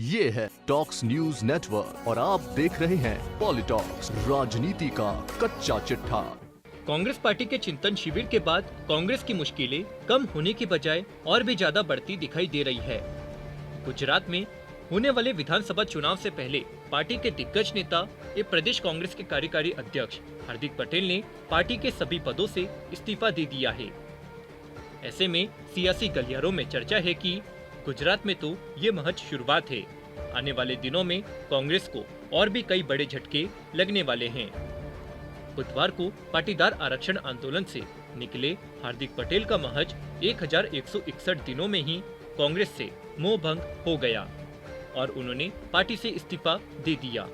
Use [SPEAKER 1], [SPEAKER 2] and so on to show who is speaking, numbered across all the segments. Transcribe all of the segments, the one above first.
[SPEAKER 1] ये है talks news network और आप देख रहे हैं पॉलिटॉक्स, राजनीति का कच्चा चिट्ठा।
[SPEAKER 2] कांग्रेस पार्टी के चिंतन शिविर के बाद कांग्रेस की मुश्किलें कम होने की बजाय और भी ज्यादा बढ़ती दिखाई दे रही है। गुजरात में होने वाले विधानसभा चुनाव से पहले पार्टी के दिग्गज नेता एवं प्रदेश कांग्रेस के कार्यकारी अध्यक्ष हार्दिक पटेल ने पार्टी के सभी पदों से इस्तीफा दे दिया है। ऐसे में सियासी गलियारों में चर्चा है कि गुजरात में तो ये महज शुरुआत है, आने वाले दिनों में कांग्रेस को और भी कई बड़े झटके लगने वाले हैं। बुधवार को पाटीदार आरक्षण आंदोलन से निकले हार्दिक पटेल का महज 1161 दिनों में ही कांग्रेस से मोह भंग हो गया और उन्होंने पार्टी से इस्तीफा दे दिया।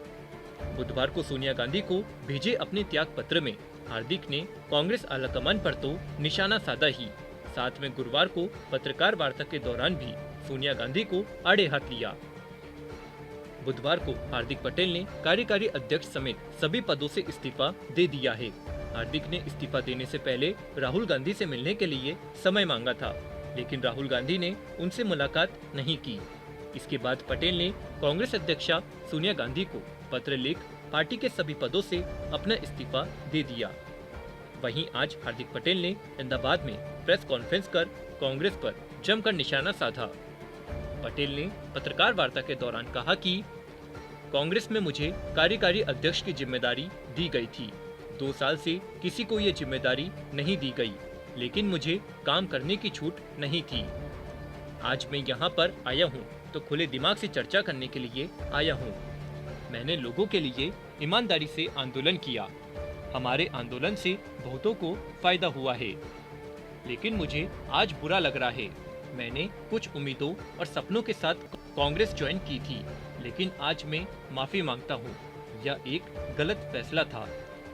[SPEAKER 2] बुधवार को सोनिया गांधी को भेजे अपने त्याग पत्र में हार्दिक ने कांग्रेस आलाकमान पर तो निशाना साधा ही, साथ में गुरुवार को पत्रकार वार्ता के दौरान भी सोनिया गांधी को आड़े हाथ लिया। बुधवार को हार्दिक पटेल ने कार्यकारी अध्यक्ष समेत सभी पदों से इस्तीफा दे दिया है। हार्दिक ने इस्तीफा देने से पहले राहुल गांधी से मिलने के लिए समय मांगा था, लेकिन राहुल गांधी ने उनसे मुलाकात नहीं की। इसके बाद पटेल ने कांग्रेस अध्यक्षा सोनिया गांधी को पत्र लिख पार्टी के सभी पदों से अपना इस्तीफा दे दिया। वहीं आज हार्दिक पटेल ने अहमदाबाद में प्रेस कॉन्फ्रेंस कर कांग्रेस पर जमकर निशाना साधा। पटेल ने पत्रकार वार्ता के दौरान कहा कि कांग्रेस में मुझे कार्यकारी अध्यक्ष की जिम्मेदारी दी गई थी। 2 साल से किसी को ये जिम्मेदारी नहीं दी गई, लेकिन मुझे काम करने की छूट नहीं थी। आज मैं यहाँ पर आया हूँ तो खुले दिमाग से चर्चा करने के लिए आया हूँ। मैंने लोगों के लिए ईमानदारी से आंदोलन किया। हमारे आंदोलन से बहुतों को फायदा हुआ है, लेकिन मुझे आज बुरा लग रहा है। मैंने कुछ उम्मीदों और सपनों के साथ कांग्रेस ज्वाइन की थी, लेकिन आज मैं माफी मांगता हूँ। यह एक गलत फैसला था।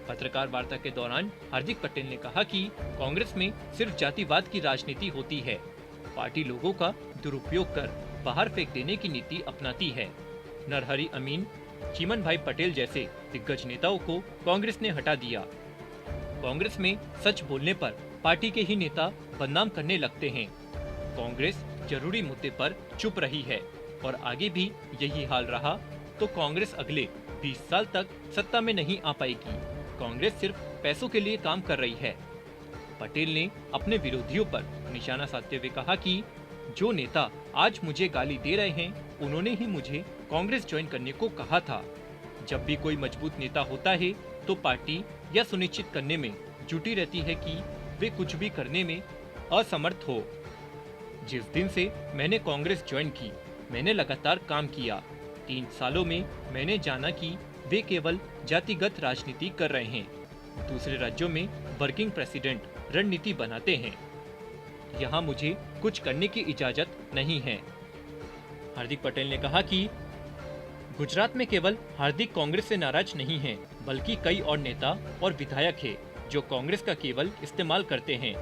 [SPEAKER 2] पत्रकार वार्ता के दौरान हार्दिक पटेल ने कहा कि कांग्रेस में सिर्फ जातिवाद की राजनीति होती है। पार्टी लोगों का दुरुपयोग कर बाहर फेंक देने की नीति अपनाती है। नरहरि अमीन, चिमन भाई पटेल जैसे दिग्गज नेताओं को कांग्रेस ने हटा दिया। कांग्रेस में सच बोलने पर पार्टी के ही नेता बदनाम करने लगते हैं। कांग्रेस जरूरी मुद्दे पर चुप रही है और आगे भी यही हाल रहा तो कांग्रेस अगले 20 साल तक सत्ता में नहीं आ पाएगी। कांग्रेस सिर्फ पैसों के लिए काम कर रही है। पटेल ने अपने विरोधियों पर निशाना साधते हुए कहा कि जो नेता आज मुझे गाली दे रहे हैं, उन्होंने ही मुझे कांग्रेस ज्वाइन करने को कहा था। जब भी कोई मजबूत नेता होता है तो पार्टी यह सुनिश्चित करने में जुटी रहती है कि वे कुछ भी करने में असमर्थ हो। जिस दिन से मैंने कांग्रेस ज्वाइन की, मैंने लगातार काम किया। 3 सालों में मैंने जाना कि वे केवल जातिगत राजनीति कर रहे हैं। दूसरे राज्यों में वर्किंग प्रेसिडेंट रणनीति बनाते हैं। यहाँ मुझे कुछ करने की इजाजत नहीं है। हार्दिक पटेल ने कहा कि गुजरात में केवल हार्दिक कांग्रेस से नाराज नहीं हैं, बल्कि कई और नेता और विधायक हैं जो कांग्रेस का केवल इस्तेमाल करते हैं।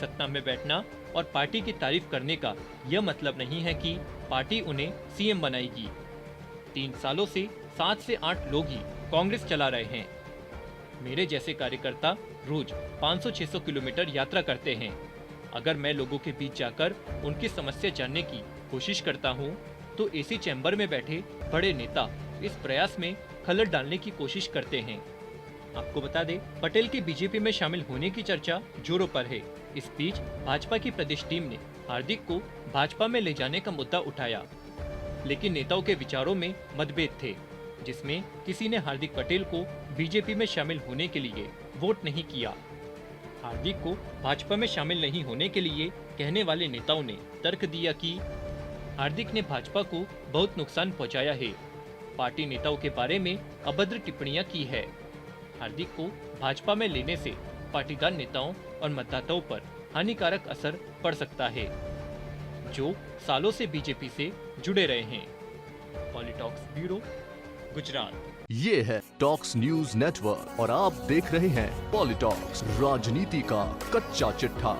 [SPEAKER 2] सत्ता में बैठना और पार्टी की तारीफ करने का यह मतलब नहीं है कि पार्टी उन्हें सीएम बनाएगी। 3 सालों से 7 से 8 लोग ही कांग्रेस चला रहे हैं। मेरे जैसे कार्यकर्ता रोज 500-600 किलोमीटर यात्रा करते हैं। अगर मैं लोगों के बीच जाकर उनकी समस्या जानने की कोशिश करता हूं, तो एसी चैम्बर में बैठे बड़े नेता इस प्रयास में खलल डालने की कोशिश करते हैं। आपको बता दें, पटेल की बीजेपी में शामिल होने की चर्चा जोरों पर है। इस बीच भाजपा की प्रदेश टीम ने हार्दिक को भाजपा में ले जाने का मुद्दा उठाया, लेकिन नेताओं के विचारों में मतभेद थे, जिसमें किसी ने हार्दिक पटेल को बीजेपी में शामिल होने के लिए वोट नहीं किया। हार्दिक को भाजपा में शामिल नहीं होने के लिए कहने वाले नेताओं ने तर्क दिया कि हार्दिक ने भाजपा को बहुत नुकसान पहुंचाया है। पार्टी नेताओं के बारे में अभद्र टिप्पणियां की है। हार्दिक को भाजपा में लेने से पाटीदार नेताओं और मतदाताओं पर हानिकारक असर पड़ सकता है, जो सालों से बीजेपी से जुड़े रहे हैं। पॉलिटॉक्स ब्यूरो, गुजरात।
[SPEAKER 1] ये है टॉक्स न्यूज नेटवर्क और आप देख रहे हैं पॉलिटॉक्स, राजनीति का कच्चा चिट्ठा।